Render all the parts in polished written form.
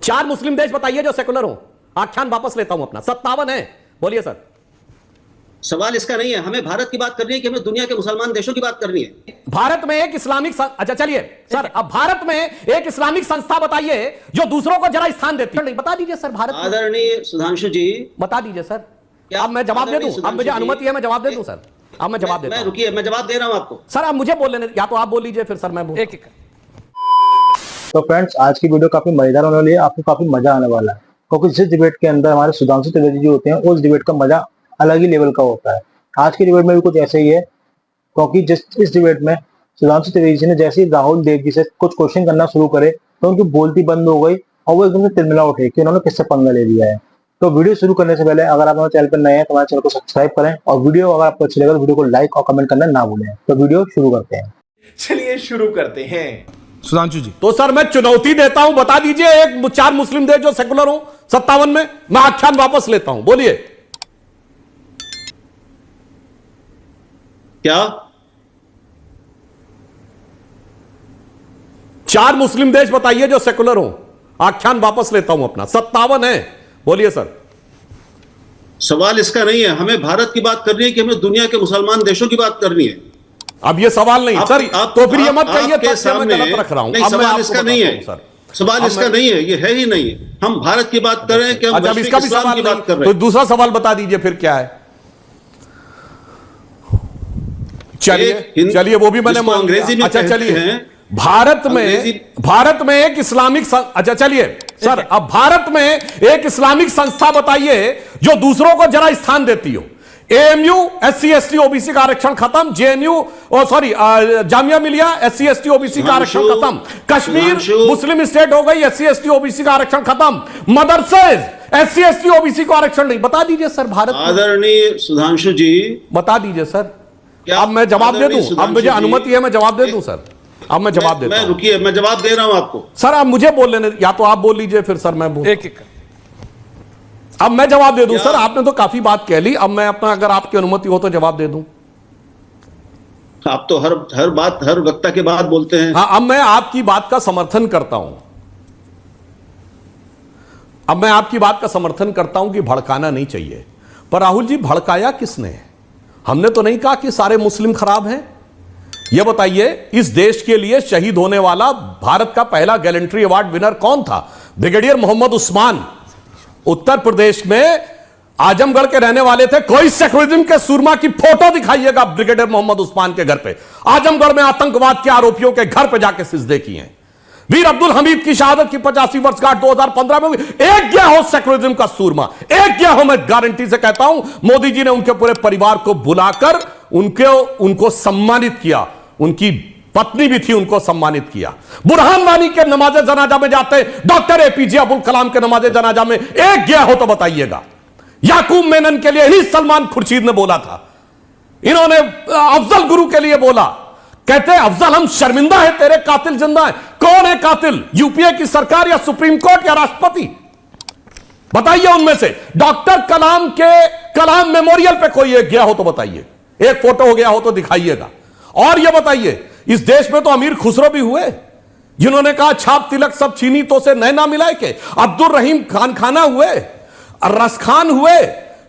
चार मुस्लिम देश बताइए जो सेकुलर हो। आख्यान वापस लेता हूं अपना, 57 है। बोलिए सर। सवाल इसका नहीं है, हमें भारत की बात करनी है कि हमें दुनिया के मुसलमान देशों की बात करनी है। भारत में एक इस्लामिक अच्छा चलिए सर, अब भारत में एक इस्लामिक संस्था बताइए जो दूसरों को जरा स्थान देती है। बता दीजिए सर। भारत आदरणीय सुधांशु जी, बता दीजिए सर। अब मैं जवाब दे दूं? अब मुझे अनुमति है, मैं जवाब दे दूं सर? अब मैं जवाब देता हूं। रुकिए, मैं जवाब दे रहा हूं आपको। सर आप मुझे बोल लेने, या तो आप बोल लीजिए फिर सर मैं बोल। एक तो फ्रेंड्स, आज की वीडियो काफी मजेदार होने वाली है। आपको काफी मजा आने वाला है, क्योंकि जिस डिबेट के अंदर हमारे सुधांशु त्रिवेदी जी होते हैं, उस डिबेट का मजा अलग ही लेवल का होता है। आज की डिबेट में भी कुछ ऐसे ही है, क्योंकि इस डिबेट में सुधांशु त्रिवेदी जी ने जैसे ही राहुल देव जी से कुछ क्वेश्चन करना शुरू करे तो उनकी बोलती बंद हो गई और वो एकदम से तिलमिला उठे कि उन्होंने किससे पंगा ले लिया है। तो वीडियो शुरू करने से पहले अगर आप हमारे चैनल पर नए हैं तो हमारे चैनल को सब्सक्राइब करें, और वीडियो अगर आपको अच्छी लगे तो वीडियो को लाइक और कमेंट करना ना भूलें। तो वीडियो शुरू करते हैं। चलिए शुरू करते हैं। सुधांशु जी, तो सर मैं चुनौती देता हूं, बता दीजिए एक चार मुस्लिम देश जो सेकुलर हो 57 में। मैं आख्यान वापस लेता हूं, बोलिए। क्या चार मुस्लिम देश बताइए जो सेकुलर हो। आख्यान वापस लेता हूं अपना, 57 है। बोलिए सर। सवाल इसका नहीं है, हमें भारत की बात करनी है कि हमें दुनिया के मुसलमान देशों की बात करनी है। अब ये सवाल नहीं सर, तो फिर ये मत कहिए तथ्य मैं गलत रख रहा हूं। नहीं, सवाल इसका नहीं है सर, सवाल इसका नहीं है, ये है ही नहीं। हम भारत की बात कर रहे हैं कि हम अच्छा, इसका भी सवाल की बात कर रहे तो हैं। दूसरा सवाल बता दीजिए फिर क्या है। चलिए वो भी मैंने अंग्रेजी में अच्छा कहते चलिए, हैं भारत में एक इस्लामिक अच्छा चलिए सर, अब भारत में एक इस्लामिक संस्था बताइए जो दूसरों को जरा स्थान देती हो। एएमयू SC ST OBC का आरक्षण खत्म, JNU sorry Jamia Millia SC ST OBC का आरक्षण खत्म, कश्मीर मुस्लिम स्टेट हो गई, SC ST OBC का आरक्षण खत्म, मदरसे SC ST OBC को आरक्षण नहीं। बता दीजिए सर। भारत आदरणीय सुधांशु जी, बता दीजिए सर। अब मैं जवाब दे दूं? अब मुझे अनुमति है, मैं जवाब दे दूं सर? अब मैं जवाब देता हूं। रुकिए, मैं जवाब दे रहा हूं आपको। सर आप मुझे बोल लेने, या तो आप बोल लीजिए फिर सर मैं बोल। एक अब मैं जवाब दे दूं सर? आपने तो काफी बात कह ली, अब मैं अपना, अगर आपकी अनुमति हो तो जवाब दे दूं। आप तो हर बात हर वक्ता के बाद बोलते हैं। हाँ, अब मैं आपकी बात का समर्थन करता हूं। अब मैं आपकी बात का समर्थन करता हूं कि भड़काना नहीं चाहिए, पर राहुल जी भड़काया किसने? हमने तो नहीं कहा कि सारे मुस्लिम खराब हैं। यह बताइए, इस देश के लिए शहीद होने वाला भारत का पहला गैलेंट्री अवार्ड विनर कौन था? ब्रिगेडियर मोहम्मद उस्मान, उत्तर प्रदेश में आजमगढ़ के रहने वाले थे। कोई सेक्युलरिज्म के सूरमा की फोटो दिखाइएगा ब्रिगेडियर मोहम्मद उस्मान के घर पे। आजमगढ़ में आतंकवाद के आरोपियों के घर पे जाके सिजदे किए हैं। वीर अब्दुल हमीद की शहादत की 85वीं वर्षगांठ 2015 में हुई। एक गया हो सेक्युलरिज्म का सूरमा, एक गया हो। मैं गारंटी से कहता हूं, मोदी जी ने उनके पूरे परिवार को बुलाकर उनको सम्मानित किया। उनकी पत्नी भी थी, उनको सम्मानित किया। बुरहान वानी के नमाजे जनाजा में जाते, डॉक्टर APJ अब्दुल कलाम के नमाजे जनाजा में एक गया हो तो बताइएगा। याकूब मेनन के लिए ही सलमान खुर्शीद ने बोला था। इन्होंने अफजल गुरु के लिए बोला, कहते अफजल हम शर्मिंदा है, तेरे कातिल जिंदा है। कौन है कातिल? UPA की सरकार या सुप्रीम कोर्ट या राष्ट्रपति? बताइए उनमें से। डॉक्टर कलाम के कलाम मेमोरियल पे कोई एक गया हो तो बताइए, एक फोटो हो गया हो तो दिखाइएगा। और यह बताइए, इस देश में तो अमीर खुसरो भी हुए, जिन्होंने कहा छाप तिलक सब छीनी तो से नैना मिलाए के। अब्दुल रहीम खान खाना हुए, रस खान हुए,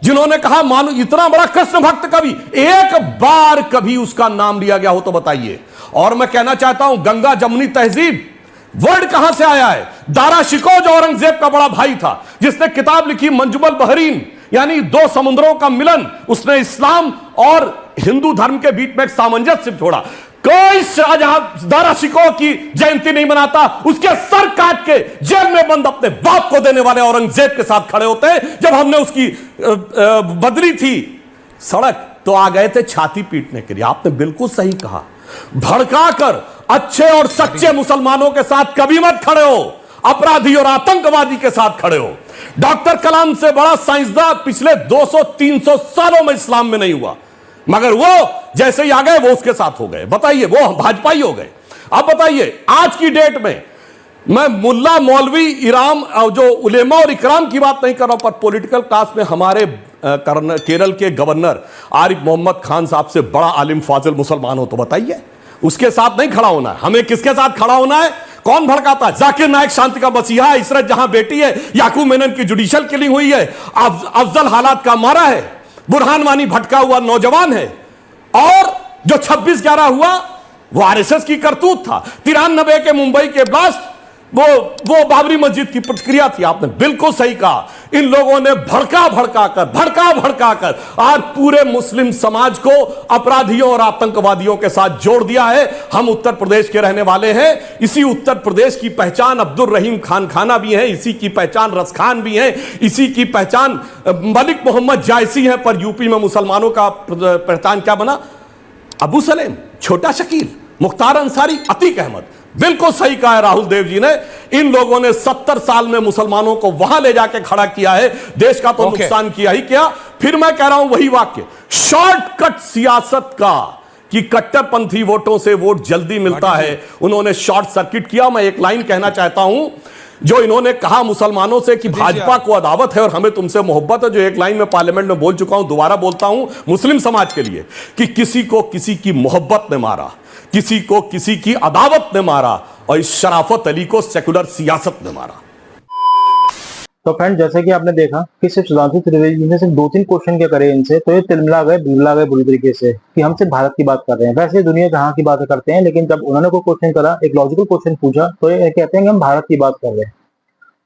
जिन्होंने कहा मानो इतना बड़ा कृष्ण भक्त कवि, एक बार कभी उसका नाम लिया गया हो तो बताइए। और मैं कहना चाहता हूं, गंगा जमुनी तहजीब वर्ड कहां से आया है? दारा शिकोह जो औरंगजेब का बड़ा भाई था, जिसने किताब लिखी मंजुमल बहरीन, यानी दो समुद्रों का मिलन। उसने इस्लाम और हिंदू धर्म के बीच में एक सामंजस्य छोड़ा। कोई शाहजहां दारा शिकोह की जयंती नहीं मनाता, उसके सर काट के जेल में बंद अपने बाप को देने वाले औरंगजेब के साथ खड़े होते हैं। जब हमने उसकी बदली थी सड़क तो आ गए थे छाती पीटने के लिए। आपने बिल्कुल सही कहा, भड़काकर अच्छे और सच्चे मुसलमानों के साथ कभी मत खड़े हो, अपराधी और आतंकवादी के साथ खड़े हो। डॉक्टर कलाम से बड़ा साइंसदान पिछले 200-300 सालों में इस्लाम में नहीं हुआ, मगर वो जैसे ही आ गए वो उसके साथ हो गए। बताइए, वो भाजपा ही हो गए। अब बताइए, आज की डेट में मैं मुल्ला मौलवी इराम जो उलेमा और इकराम की बात नहीं कर रहा हूं, पर पॉलिटिकल क्लास में हमारे केरल के गवर्नर आरिफ मोहम्मद खान साहब से बड़ा आलिम फाजिल मुसलमान हो तो बताइए, उसके साथ नहीं खड़ा होना है। हमें किसके साथ खड़ा होना है? कौन भड़काता है? जाकिर नायक शांति का मसीहा, इशरत जहां बेटी है, याकूब मेनन की जुडिशियल किलिंग हुई है, अफजल हालात का मारा है, बुरहान वानी भटका हुआ नौजवान है, और जो 26/11 हुआ वो आरएसएस की करतूत था। 93 के मुंबई के ब्लास्ट वो बाबरी मस्जिद की प्रतिक्रिया थी। आपने बिल्कुल सही कहा, इन लोगों ने भड़का कर आज पूरे मुस्लिम समाज को अपराधियों और आतंकवादियों के साथ जोड़ दिया है। हम उत्तर प्रदेश के रहने वाले हैं, इसी उत्तर प्रदेश की पहचान अब्दुल रहीम खान खाना भी है, इसी की पहचान रस खान भी है, इसी की पहचान मलिक मोहम्मद जायसी है। पर यूपी में मुसलमानों का पहचान क्या बना? अबू सलेम, छोटा शकील, मुख्तार अंसारी, अतीक अहमद। बिल्कुल सही कहा है राहुल देव जी ने, इन लोगों ने 70 साल में मुसलमानों को वहां ले जाके खड़ा किया है, देश का तो नुकसान किया ही क्या। फिर मैं कह रहा हूं वही वाक्य, शॉर्टकट सियासत का, कि कट्टरपंथी वोटों से वोट जल्दी मिलता है, उन्होंने शॉर्ट सर्किट किया। मैं एक लाइन कहना चाहता हूं, जो इन्होंने कहा मुसलमानों से कि भाजपा को अदावत है और हमें तुमसे मोहब्बत है, जो एक लाइन में पार्लियामेंट में बोल चुका हूं, दोबारा बोलता हूं मुस्लिम समाज के लिए, कि किसी को किसी की मोहब्बत ने मारा, किसी को किसी की अदावत ने मारा, और इस शराफत अली को सेकुलर सियासत ने मारा। तो फ्रेंड, जैसे कि आपने देखा कि सिर्फ सुधांशु त्रिवेदी जी ने सिर्फ 2-3 क्वेश्चन क्या करे इनसे, तो ये तिलमिला गए बुरी तरीके से कि हम सिर्फ भारत की बात कर रहे हैं। वैसे दुनिया जहां की बातें करते हैं, लेकिन जब उन्होंने कोई क्वेश्चन करा, एक लॉजिकल क्वेश्चन पूछा, तो ये कहते हैं कि हम भारत की बात कर रहे हैं।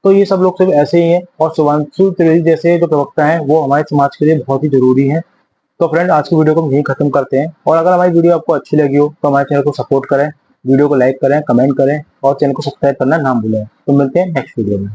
तो ये सब लोग सिर्फ ऐसे ही हैं, और सुधांशु त्रिवेदी जैसे जो प्रवक्ता हैं वो हमारे समाज के लिए बहुत ही जरूरी है। तो फ्रेंड, आज की वीडियो को हम यहीं खत्म करते हैं, और अगर हमारी वीडियो आपको अच्छी लगी हो तो हमारे चैनल को सपोर्ट करें, वीडियो को लाइक करें, कमेंट करें, और चैनल को सब्सक्राइब करना ना भूलें। तो मिलते हैं नेक्स्ट वीडियो में।